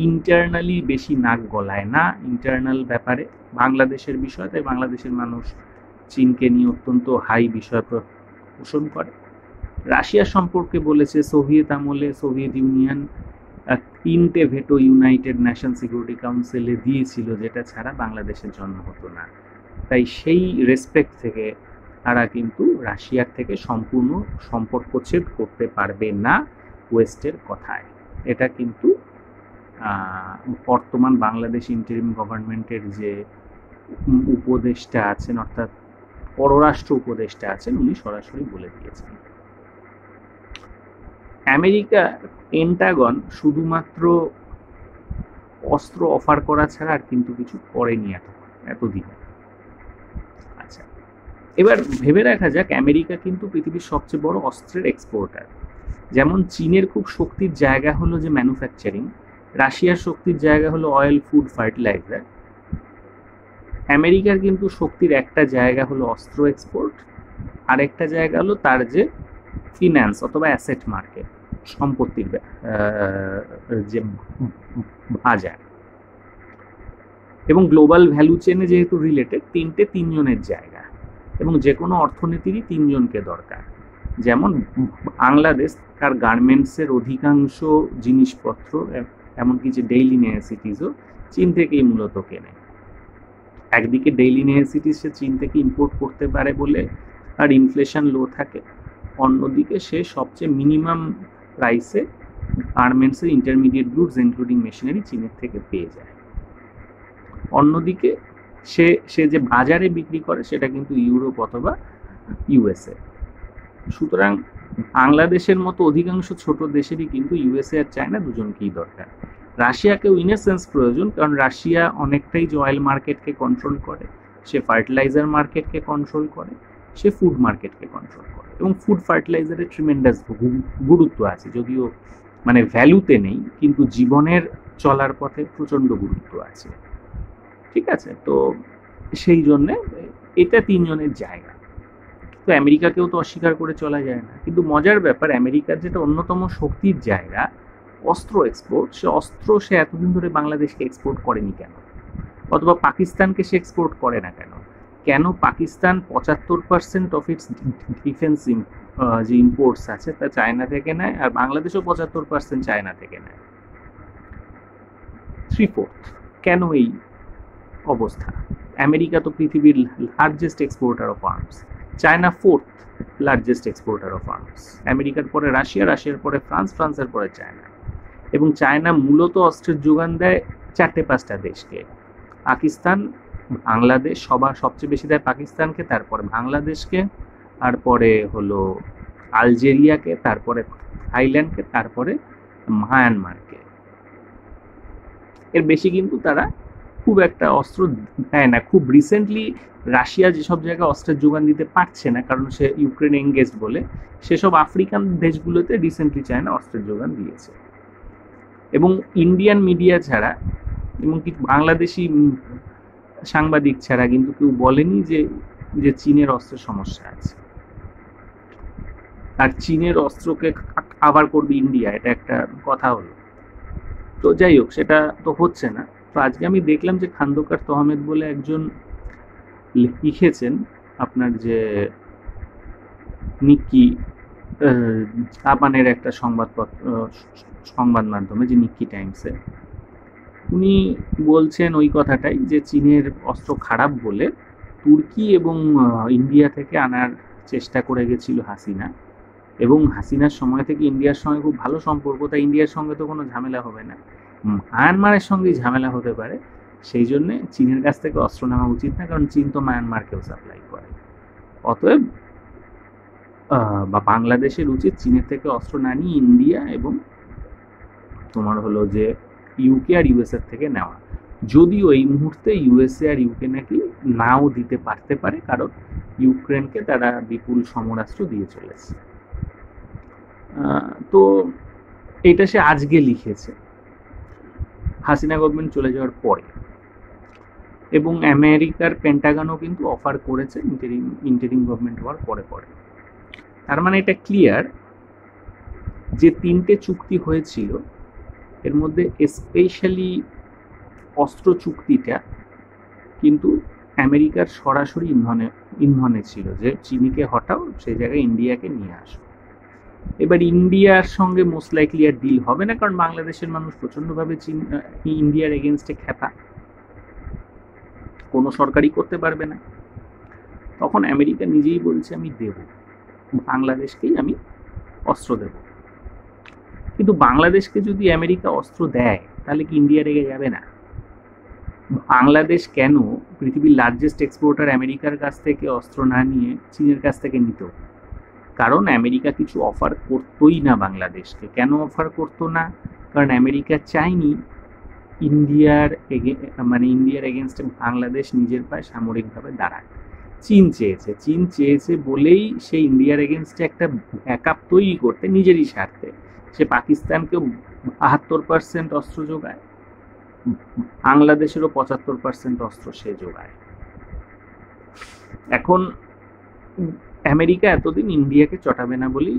ইন্টারনালি বেশি নাক গলায় না ইন্টারনাল ব্যাপারে বাংলাদেশের বিষয়, তাই বাংলাদেশের মানুষ চীনকে নিয়ে অত্যন্ত হাই বিষয় পোষণ করে। রাশিয়া সম্পর্কে বলেছে সোভিয়েত আমলে সোভিয়েত ইউনিয়ন তিনটে ভেটো ইউনাইটেড নেশন সিকিউরিটি কাউন্সিলে দিয়েছিল, যেটা ছাড়া বাংলাদেশের জন্য হতো না। তাই সেই রেসপেক্ট থেকে তারা কিন্তু রাশিয়ার থেকে সম্পূর্ণ সম্পর্কচ্ছেদ করতে পারবে না ওয়েস্টের কথায়। এটা কিন্তু বর্তমান বাংলাদেশ ইন্টারিম গভর্নমেন্টের যে উপদেষ্টা আছেন, অর্থাৎ পররাষ্ট্র উপদেষ্টা আছেন, উনি সরাসরি বলে দিয়েছেন। আমেরিকা পেন্টাগন শুধুমাত্র অস্ত্র অফার করা ছাড়া আর কিন্তু কিছু করেনি এতদিন। আচ্ছা, এবার ভেবে রাখা যাক, আমেরিকা কিন্তু পৃথিবীর সবচেয়ে বড় অস্ত্রের এক্সপোর্টার। যেমন চীনের খুব শক্তির জায়গা হলো যে ম্যানুফ্যাকচারিং, রাশিয়ার শক্তির জায়গা হলো অয়েল, ফুড, ফার্টিলাইজার। আমেরিকার কিন্তু শক্তির একটা জায়গা হলো অস্ত্র এক্সপোর্ট, আর একটা জায়গা হলো তার যে ফিন্যান্স অথবা অ্যাসেট মার্কেট, সম্পত্তির যে বাজার। এবং গ্লোবাল ভ্যালু চেনে যেহেতু রিলেটেড, তিনজনের জায়গা, এবং যে কোনো অর্থনীতিরই তিনজনকে দরকার। যেমন বাংলাদেশ তার গার্মেন্টসের অধিকাংশ জিনিসপত্র, এমনকি যে ডেইলি নেসেসিটিসও চীন থেকেই মূলত কেনে। একদিকে ডেইলি নেসেসিটিস সে চীন থেকে ইম্পোর্ট করতে পারে বলে আর ইনফ্লেশন লো থাকে, অন্যদিকে সে সবচেয়ে মিনিমাম প্রাইসে গার্মেন্টসের ইন্টারমিডিয়েট গুডস ইনক্লুডিং মেশিনারি চীনের থেকে পেয়ে যায়। অন্যদিকে সে যে বাজারে বিক্রি করে সেটা কিন্তু ইউরোপ অথবা ইউএসএ। সুতরাং বাংলাদেশের মতো অধিকাংশ ছোট দেশেরই কিন্তু ইউএসএ আর চায়না দুজনকেই দরকার। রাশিয়াকেও ইন এ সেন্স প্রয়োজন, কারণ রাশিয়া অনেকটাই যে অয়েল মার্কেটকে কন্ট্রোল করে, সে ফার্টিলাইজার মার্কেটকে কন্ট্রোল করে, সে ফুড মার্কেটকে কন্ট্রোল করে, এবং ফুড ফার্টিলাইজারের ট্রিমেন্ডাস গুরুত্ব আছে, যদিও মানে ভ্যালুতে নেই, কিন্তু জীবনের চলার পথে প্রচণ্ড গুরুত্ব আছে। ঠিক আছে, তো সেই জন্যে এটা তিনজনের জায়গা। তো আমেরিকাকেও তো অস্বীকার করে চলা যায় না। কিন্তু মজার ব্যাপার, আমেরিকার যেটা অন্যতম শক্তির জায়গা অস্ত্র এক্সপোর্ট, সে এতদিন ধরে বাংলাদেশকে এক্সপোর্ট করেনি কেন? অথবা পাকিস্তানকে সে এক্সপোর্ট করে না কেন? কেন পাকিস্তান 75% অফ ইটস ডিফেন্স যে ইম্পোর্টস আছে তা চায়না থেকে নেয়, আর বাংলাদেশও 75% চায়না থেকে নেয়? 3/4 কেন এই অবস্থা? আমেরিকা তো পৃথিবীর largest exporter of arms, China 4th largest exporter of arms, আমেরিকার পরে রাশিয়া, রাশিয়ার পরে ফ্রান্স, ফ্রান্সের পরে চায়না। এবং চায়না মূলত অস্ত্রের যোগান দেয় 4-5টা দেশকে, পাকিস্তান, বাংলাদেশ, সবচেয়ে বেশি দেয় পাকিস্তানকে, তারপরে বাংলাদেশকে, তারপরে হলো আলজেরিয়াকে, তারপরে থাইল্যান্ডকে, তারপরে মায়ানমারকে। এর বেশি কিন্তু তারা খুব একটা অস্ত্র দেয় না। খুব রিসেন্টলি রাশিয়া যেসব জায়গায় অস্ত্রের যোগান দিতে পারছে না, কারণ সে ইউক্রেন এঙ্গেজড বলে, সেসব আফ্রিকান দেশগুলোতে রিসেন্টলি চায়না অস্ত্রের যোগান দিয়েছে। এবং ইন্ডিয়ান মিডিয়া ছাড়া, এবং কি বাংলাদেশি সাংবাদিক ছাড়া কিন্তু কেউ বলেনি যে চীনের অস্ত্রের সমস্যা আছে, আর চীনের অস্ত্রকে কাভার করবে ইন্ডিয়া, এটা একটা কথা হলো। তো যাই হোক, সেটা তো হচ্ছে না। তো আজকে আমি দেখলাম যে খান্দকার তহমেদ বলে একজন লিখেছেন, আপনার যে নিক্কি জাপানের একটা সংবাদ মাধ্যমে, যে নিক্কি টাইমসে, উনি বলছেন ওই কথাটাই, যে চীনের অস্ত্র খারাপ বলে তুর্কি এবং ইন্ডিয়া থেকে আনার চেষ্টা করে গেছিল হাসিনা, এবং হাসিনার সময় থেকে ইন্ডিয়ার সঙ্গে খুব ভালো সম্পর্ক, তাই ইন্ডিয়ার সঙ্গে তো কোনো ঝামেলা হবে না, মায়ানমারের সঙ্গেই ঝামেলা হতে পারে। সেই জন্যে চীনের কাছ থেকে অস্ত্র নেওয়া উচিত না, কারণ চীন তো মায়ানমারকেও সাপ্লাই করে। অতএব বা বাংলাদেশের উচিত চীনের থেকে অস্ত্র না নিয়ে ইন্ডিয়া এবং তোমার হলো যে ইউকে আর ইউএসএর থেকে নেওয়া। যদিও এই মুহূর্তে ইউএসএ আর ইউকে নাকি নাও দিতে পারতে পারে, কারণ ইউক্রেনকে তারা বিপুল সমরাস্ত্র দিয়ে চলেছে। তো এটা সে আজকে লিখেছে, হাসিনা গভর্নমেন্ট চলে যাওয়ার পরে। এবং আমেরিকার পেন্টাগনও কিন্তু অফার করেছে ইন্টারিম গভর্নমেন্ট হওয়ার পরে পরে। তার মানে এটা ক্লিয়ার যে 3টে চুক্তি হয়েছিল, এর মধ্যে স্পেশালি অস্ত্র চুক্তিটা কিন্তু আমেরিকার সরাসরি ইন্ধনে ছিল, যে চিনিকে হটাও, সেই জায়গায় ইন্ডিয়াকে নিয়ে আসো। এবার ইন্ডিয়ার সঙ্গে মোস্ট লাইকলি আর ডিল হবে না, কারণ বাংলাদেশের মানুষ প্রচণ্ডভাবে ইন্ডিয়ার এগেনস্টে খেপা, কোনো সরকারই করতে পারবে না। তখন আমেরিকা নিজেই বলছে আমি দেব, বাংলাদেশকেই আমি অস্ত্র দেব। কিন্তু বাংলাদেশকে যদি আমেরিকা অস্ত্র দেয় তাহলে কি ইন্ডিয়া রেগে যাবে না? বাংলাদেশ কেন পৃথিবীর লার্জেস্ট এক্সপোর্টার আমেরিকার কাছ থেকে অস্ত্র না নিয়ে চীনের কাছ থেকে নিত? কারণ আমেরিকা কিছু অফার করতোই না বাংলাদেশকে। কেন অফার করতো না? কারণ আমেরিকা চায়নি ইন্ডিয়ার এগেনস্টে বাংলাদেশ নিজের পায়ে সামরিকভাবে দাঁড়ায়। চীন চেয়েছে বলেই সে ইন্ডিয়ার এগেনস্টে একটা ব্যাকআপ তৈরি করতে নিজেরই স্বার্থে সে পাকিস্তানকেও 72% অস্ত্র যোগায়, বাংলাদেশেরও 75% অস্ত্র সে যোগায়। এখন আমেরিকা এতদিন ইন্ডিয়াকে চটাবে না বলেই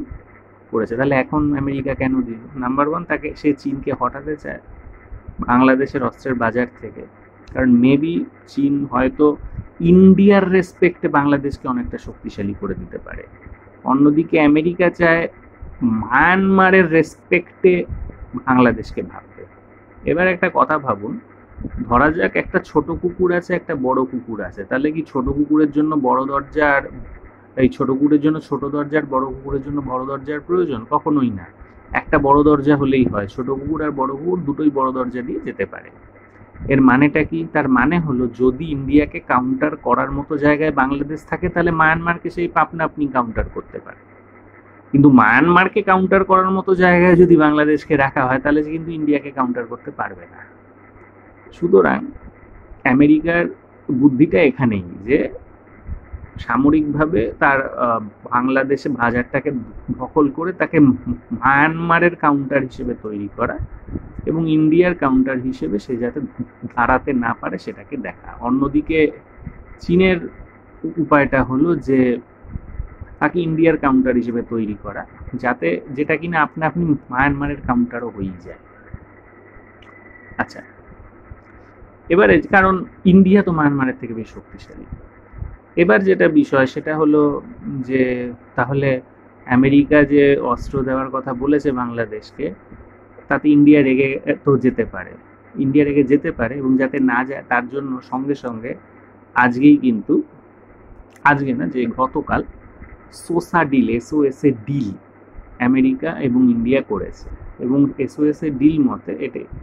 করেছে। তাহলে এখন আমেরিকা কেন দিল? নাম্বার ওয়ান, তাকে সে চীনকে হটাতে চায় বাংলাদেশের অস্ত্রের বাজার থেকে, কারণ মেবি চীন হয়তো ইন্ডিয়ার রেসপেক্টে বাংলাদেশকে অনেকটা শক্তিশালী করে দিতে পারে। অন্যদিকে আমেরিকা চায় মায়ানমারের রেসপেক্টে বাংলাদেশকে ভাবতে। এবার একটা কথা ভাবুন, ধরা যাক একটা ছোট কুকুর আছে, একটা বড় কুকুর আছে, তাহলে কি ছোট কুকুরের জন্য বড় দরজা আর এই ছোট কুকুরের জন্য ছোট দরজার, বড় কুকুরের জন্য বড় দরজার প্রয়োজন? কখনোই না। একটা বড় দরজা হলেই হয়, ছোট কুকুর আর বড় কুকুর দুটোই বড় দরজা দিয়ে যেতে পারে। এর মানেটা কি? তার মানে হলো যদি ইন্ডিয়াকে কাউন্টার করার মতো জায়গায় বাংলাদেশ থাকে তাহলে মায়ানমারকে সেই পাপনা আপনি কাউন্টার করতে পারে। কিন্তু মায়ানমারকে কাউন্টার করার মতো জায়গায় যদি বাংলাদেশকে রাখা হয় তাহলে কিন্তু ইন্ডিয়াকে কাউন্টার করতে পারবে না। সুতরাং আমেরিকার বুদ্ধিটা এখানেই যে সামরিকভাবে তার বাংলাদেশে বাজারটাকে দখল করে তাকে মায়ানমারের কাউন্টার হিসেবে তৈরি করা এবং ইন্ডিয়ার কাউন্টার হিসেবে সে যাতে দাঁড়াতে না পারে সেটাকে দেখা। অন্যদিকে চীনের উপায়টা হলো যে তাকে ইন্ডিয়ার কাউন্টার হিসেবে তৈরি করা, যাতে যেটা কিনা আপনা আপনি মায়ানমারের কাউন্টারও হয়ে যায়। আচ্ছা, এবারে কারণ ইন্ডিয়া তো মায়ানমারের থেকে বেশ শক্তিশালী। এবার যেটা বিষয় সেটা হলো যে তাহলে আমেরিকা যে অস্ত্র দেওয়ার কথা বলেছে বাংলাদেশকে, তাতে ইন্ডিয়া রেগে তো যেতে পারে, এবং যাতে না যায় তার জন্য সঙ্গে সঙ্গে গতকাল SOSA deal, SOSA deal America এবং ইন্ডিয়া করেছে। এবং SOSA ডিল মতে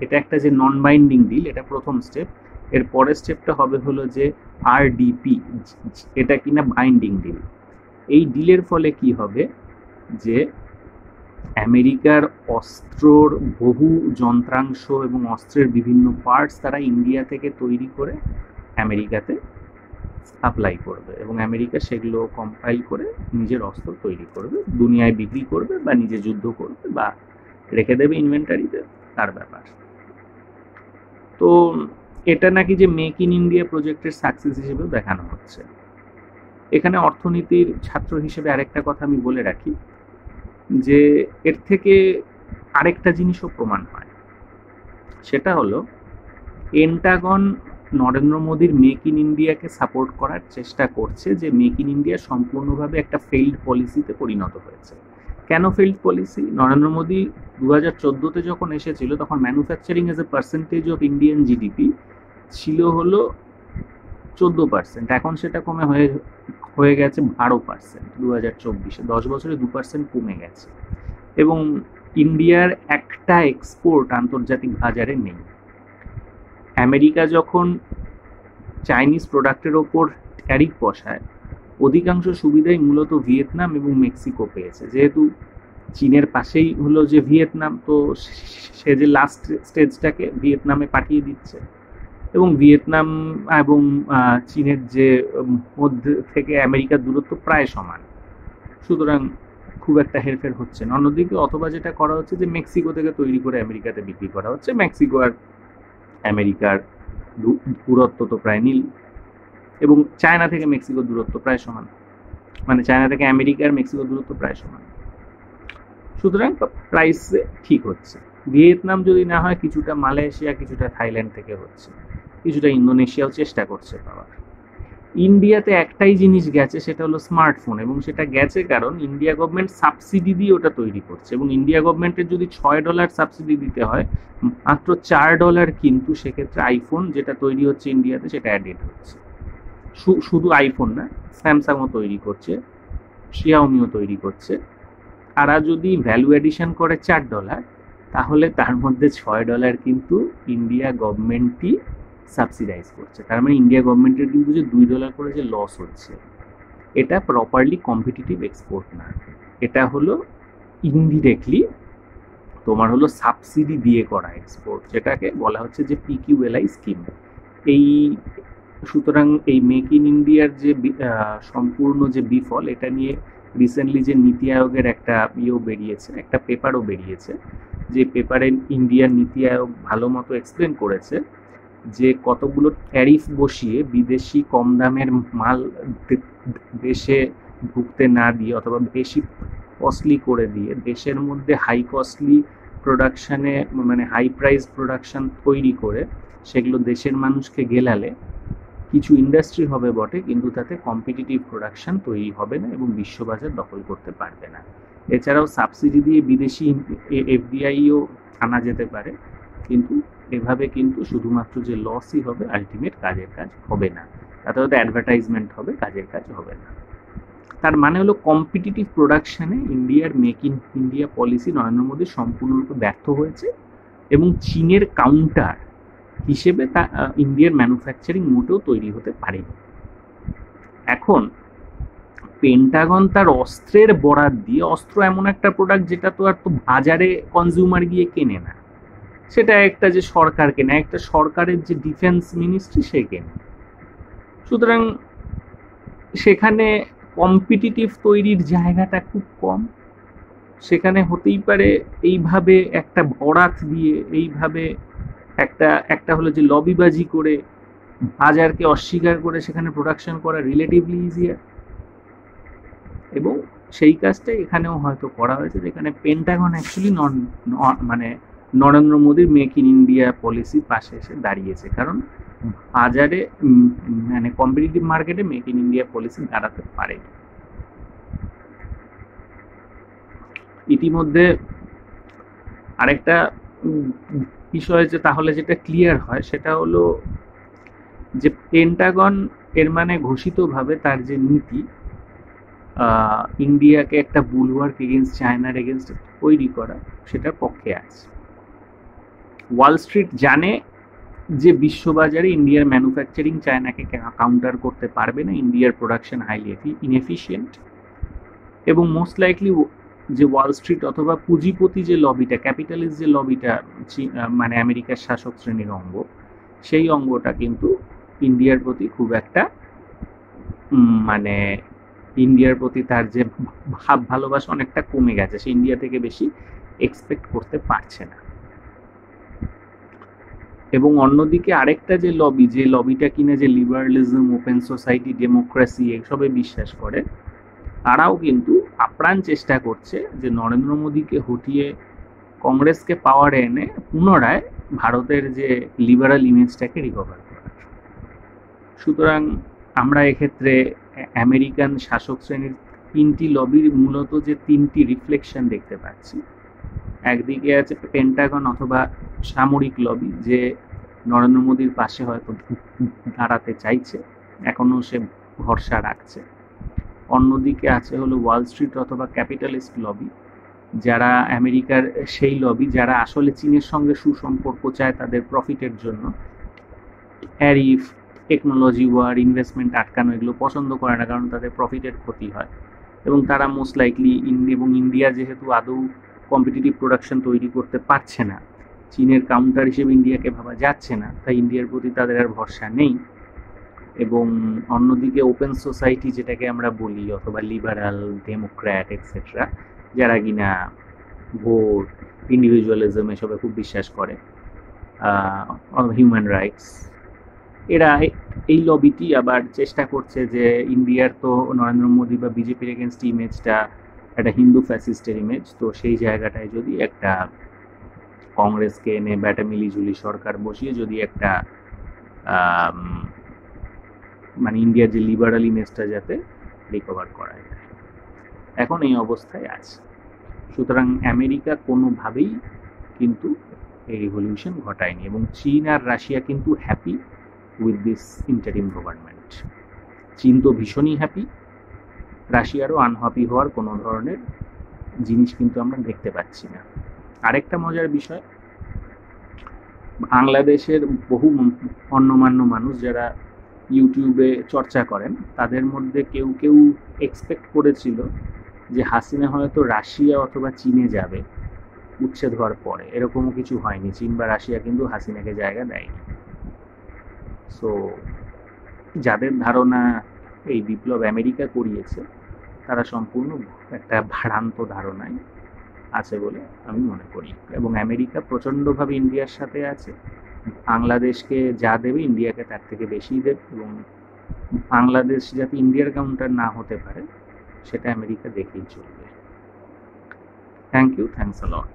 এটা একটা যে নন বাইন্ডিং ডিল, এটা প্রথম স্টেপ। এর পরের স্টেপটা হবে হলো যে RDP, এটা কিনা বাইন্ডিং ডিল। এই ডিলের ফলে কি হবে যে আমেরিকার অস্ত্রর বহু যন্ত্রাংশ এবং অস্ত্রের বিভিন্ন পার্টস তারা ইন্ডিয়া থেকে তৈরি করে আমেরিকাতে সাপ্লাই করবে এবং আমেরিকা সেগুলো কম্পাইল করে নিজের অস্ত্র তৈরি করবে, দুনিয়ায় বিক্রি করবে বা নিজে যুদ্ধ করবে বা রেখে দেবে ইনভেন্টারিতে, তার ব্যাপার। তো এটা নাকি যে মেক ইন ইন্ডিয়া প্রজেক্টের সাকসেস হিসেবেও দেখানো হচ্ছে। এখানে অর্থনীতির ছাত্র হিসেবে আরেকটা কথা আমি বলে রাখি যে এর থেকে আরেকটা জিনিসও প্রমাণ হয়, সেটা হলো পেন্টাগন নরেন্দ্র মোদীর মেক ইন ইন্ডিয়াকে সাপোর্ট করার চেষ্টা করছে, যে মেক ইন ইন্ডিয়া সম্পূর্ণভাবে একটা ফেইল্ড পলিসিতে পরিণত হয়েছে। কেন ফেইল্ড পলিসি? নরেন্দ্র মোদী 2014-তে যখন এসেছিল তখন manufacturing as a percentage of Indian GDP ছিল হলো 14%, এখন সেটা কমে হয়ে গেছে 12% 2024-এ। 10 বছরে 2% কমে গেছে এবং ইন্ডিয়ার একটা এক্সপোর্ট আন্তর্জাতিক বাজারে নেই। আমেরিকা যখন চাইনিজ প্রোডাক্টের ওপর ট্যারিফ বসায়, অধিকাংশ সুবিধাই মূলত ভিয়েতনাম এবং মেক্সিকো পেয়েছে। যেহেতু চীনের পাশেই হলো যে ভিয়েতনাম, তো সে যে লাস্ট স্টেজটাকে ভিয়েতনামে পাঠিয়ে দিচ্ছে এবং ভিয়েতনাম এবং চীনের যে মধ্যে থেকে আমেরিকার দূরত্ব প্রায় সমান, সুতরাং খুব একটা হেরফের হচ্ছে না। অন্যদিকে অথবা যেটা করা হচ্ছে যে মেক্সিকো থেকে তৈরি করে আমেরিকাতে বিক্রি করা হচ্ছে। মেক্সিকো আর আমেরিকার দূরত্ব তো প্রায় নীল এবং চায়না থেকে মেক্সিকোর দূরত্ব প্রায় সমান, মানে চায়না থেকে আমেরিকা আর মেক্সিকোর দূরত্ব প্রায় সমান, সুতরাং প্রাইস ঠিক হচ্ছে। ভিয়েতনাম যদি না হয় কিছুটা মালয়েশিয়া, কিছুটা থাইল্যান্ড থেকে হচ্ছে, কিছুটা ইন্দোনেশিয়াও চেষ্টা করছে পাওয়ার। ইন্ডিয়াতে একটাই জিনিস গেছে, সেটা হলো স্মার্টফোন, এবং সেটা গেছে কারণ ইন্ডিয়া গভর্নমেন্ট সাবসিডি দিয়ে ওটা তৈরি করছে, এবং ইন্ডিয়া গভর্নমেন্টের যদি $6 সাবসিডি দিতে হয়, মাত্র $4 কিন্তু সেক্ষেত্রে আইফোন যেটা তৈরি হচ্ছে ইন্ডিয়াতে সেটা অ্যাডেড হচ্ছে। শুধু আইফোন না, স্যামসাংও তৈরি করছে, শিয়াওমিও তৈরি করছে। তারা যদি ভ্যালু এডিশন করে $4, তাহলে তার মধ্যে $6 কিন্তু ইন্ডিয়া গভর্নমেন্টই সাবসিডাইজ করছে। তার মানে ইন্ডিয়া গভর্নমেন্টের কিন্তু যে $2 করে যে লস হচ্ছে, এটা প্রপারলি কম্পিটিটিভ এক্সপোর্ট না, এটা হলো ইনডিরেক্টলি তোমার হলো সাবসিডি দিয়ে করা এক্সপোর্ট, যেটাকে বলা হচ্ছে যে PQLI স্কিম। এই সুতরাং এই মেক ইন ইন্ডিয়ার যে সম্পূর্ণ যে বিফল, এটা নিয়ে রিসেন্টলি যে নীতি আয়োগের একটা বেরিয়েছে, একটা পেপারও বেরিয়েছে, যে পেপারে ইন্ডিয়ার নীতি আয়োগ ভালো মতো এক্সপ্লেন করেছে যে কতগুলো ট্যারিফ বসিয়ে বিদেশি কম দামের মাল দেশে ঢুকতে না দিয়ে অথবা বেশি কস্টলি করে দিয়ে দেশের মধ্যে হাই কস্টলি প্রোডাকশানে, মানে হাই প্রাইস প্রোডাকশান তৈরি করে সেগুলো দেশের মানুষকে গেলালে কিছু ইন্ডাস্ট্রি হবে বটে, কিন্তু তাতে কম্পিটিটিভ প্রোডাকশান তৈরি হবে না এবং বিশ্ববাজার দখল করতে পারবে না। এছাড়াও সাবসিডি দিয়ে বিদেশি FDIও আনা যেতে পারে, কিন্তু এভাবে কিন্তু শুধুমাত্র যে লসই হবে, আলটিমেট কাজের কাজ হবে না। তাতে হয়তো অ্যাডভার্টাইজমেন্ট হবে, কাজের কাজ হবে না। তার মানে হলো কম্পিটিটিভ প্রোডাকশানে ইন্ডিয়ার make in India policy Narendra Modi সম্পূর্ণরূপে ব্যর্থ হয়েছে, এবং চীনের কাউন্টার হিসেবে তা ইন্ডিয়ার ম্যানুফ্যাকচারিং মোটেও তৈরি হতে পারেনি। এখন পেন্টাগন তার অস্ত্রের বরাত দিয়ে, অস্ত্র এমন একটা প্রোডাক্ট যেটা তো আর তো বাজারে কনজিউমার গিয়ে কেনে না, সেটা একটা যে সরকার কেনে, একটা সরকারের যে ডিফেন্স মিনিস্ট্রি সে কেনে। সুতরাং সেখানে কম্পিটিটিভ তৈরির জায়গাটা খুব কম। সেখানে হতেই পারে এইভাবে একটা বরাত দিয়ে, এইভাবে একটা হলো যে লবিবাজি করে বাজারকে অস্বীকার করে সেখানে প্রোডাকশন করা রিলেটিভলি ইজিয়ার, এবং সেই কাজটাই এখানেও হয়তো করা হয়েছে, যেখানে পেন্টাগন অ্যাকচুয়ালি মানে নরেন্দ্র মোদীর মেক ইন ইন্ডিয়া পলিসির পাশে এসে দাঁড়িয়েছে, কারণ বাজারে মানে কম্পিটিটিভ মার্কেটে মেক ইন ইন্ডিয়া পলিসি দাঁড়াতে পারে। ইতিমধ্যে আরেকটা বিষয় যে তাহলে যেটা ক্লিয়ার হয় সেটা হলো যে পেন্টাগন এর মানে ঘোষিতভাবে তার যে নীতি, ইন্ডিয়াকে একটা বুলওয়ার্ক এগেনস্ট চায়নার এগেনস্ট তৈরি করা, সেটার পক্ষে আছে। ওয়াল স্ট্রিট জানে যে বিশ্ববাজারে ইন্ডিয়ার ম্যানুফ্যাকচারিং চায়নাকে কাউন্টার করতে পারবে না, ইন্ডিয়ার প্রোডাকশন হাইলি ইনএফিশিয়েন্ট, এবং মোস্ট লাইকলি যে ওয়াল স্ট্রিট অথবা পুঁজিপতি যে লবিটা, ক্যাপিটালিস্ট যে লবিটা, মানে আমেরিকার শাসক শ্রেণীর অঙ্গ, সেই অঙ্গটা কিন্তু ইন্ডিয়ার প্রতি খুব একটা মানে ইন্ডিয়ার প্রতি তার যে ভাব ভালোবাসা অনেকটা কমে গেছে, সে ইন্ডিয়া থেকে বেশি এক্সপেক্ট করতে পারছে না। এবং অন্যদিকে আরেকটা যে লবি, যে লবিটা কিনা যে লিবারালিজম, ওপেন সোসাইটি, ডেমোক্রেসি এসবে বিশ্বাস করে, তারাও কিন্তু আপ্রাণ চেষ্টা করছে যে নরেন্দ্র মোদীকে হটিয়ে কংগ্রেসকে পাওয়ারে এনে পুনরায় ভারতের যে লিবারাল ইমেজটাকে রিকভার করা। সুতরাং আমরা এক্ষেত্রে আমেরিকান শাসক শ্রেণীর তিনটি লবির মূলত যে তিনটি রিফ্লেকশন দেখতে পাচ্ছি। একদিকে আছে পেন্টাগন অথবা সামরিক লবি, যে নরেন্দ্র মোদীর পাশে হয়তো দাঁড়াতে চাইছে, এখনো সে ভরসা রাখছে। অন্যদিকে আছে হলো ওয়াল স্ট্রিট অথবা ক্যাপিটালিস্ট লবি, যারা আমেরিকার সেই লবি যারা আসলে চীনের সঙ্গে সুসম্পর্ক চায় তাদের প্রফিটের জন্য, ট্যারিফ, টেকনোলজি ওয়ার, ইনভেস্টমেন্ট আটকানো এগুলো পছন্দ করে না, কারণ তাদের প্রফিটের ক্ষতি হয়, এবং তারা মোস্ট লাইকলি ইন্ডিয়া যেহেতু আদৌ কম্পিটিটিভ প্রোডাকশন তৈরি করতে পারছে না, চীনের কাউন্টার হিসেবে ইন্ডিয়াকে ভাবা যাচ্ছে না, তাই ইন্ডিয়ার প্রতি তাদের আর ভরসা নেই। এবং অন্যদিকে ওপেন সোসাইটি যেটাকে আমরা বলি, অথবা লিবারাল, ডেমোক্র্যাট এটসেট্রা, যারা কিনা ভোট, ইন্ডিভিজুয়ালিজম এসবে খুব বিশ্বাস করে, হিউম্যান রাইটস, এরা এই লবিটি আবার চেষ্টা করছে যে ইন্ডিয়ার তো নরেন্দ্র মোদী বা বিজেপির এগেনস্ট ইমেজটা একটা হিন্দু ফ্যাসিস্টের ইমেজ, তো সেই জায়গাটায় যদি একটা কংগ্রেসকে এনে ব্যাটা মিলিজুলি সরকার বসিয়ে যদি একটা মানে ইন্ডিয়ার যে লিবারাল ইমেজটা যাতে রিকভার করা যায়। এখন এই অবস্থায় আছে। সুতরাং আমেরিকা কোনোভাবেই কিন্তু এই রিভলিউশন ঘটায়নি, এবং চীন আর রাশিয়া কিন্তু happy with this interim government. চীন তো ভীষণই হ্যাপি, রাশিয়ারও আনহ্যাপি হওয়ার কোনো ধরনের জিনিস কিন্তু আমরা দেখতে পাচ্ছি না। আরেকটা মজার বিষয়, বাংলাদেশের বহু অন্যমান্য মানুষ যারা ইউটিউবে চর্চা করেন, তাদের মধ্যে কেউ কেউ এক্সপেক্ট করেছিল যে হাসিনা হয়তো রাশিয়া অথবা চীনে যাবে উচ্ছেদ হওয়ার পরে। এরকমও কিছু হয়নি, চীন বা রাশিয়া কিন্তু হাসিনাকে জায়গা দেয়নি। সো যাদের ধারণা এই বিপ্লব আমেরিকা করিয়েছে, তারা সম্পূর্ণ একটা ভ্রান্ত ধারণায় আছে বলে আমি মনে করি। এবং আমেরিকা প্রচণ্ডভাবে ইন্ডিয়ার সাথে আছে, বাংলাদেশকে যা দেবে ইন্ডিয়াকে তার থেকে বেশি দেবে, এবং বাংলাদেশ যাতে ইন্ডিয়ার কাউন্টার না হতে পারে সেটা আমেরিকা দেখেই চলবে। Thank you, thanks a lot.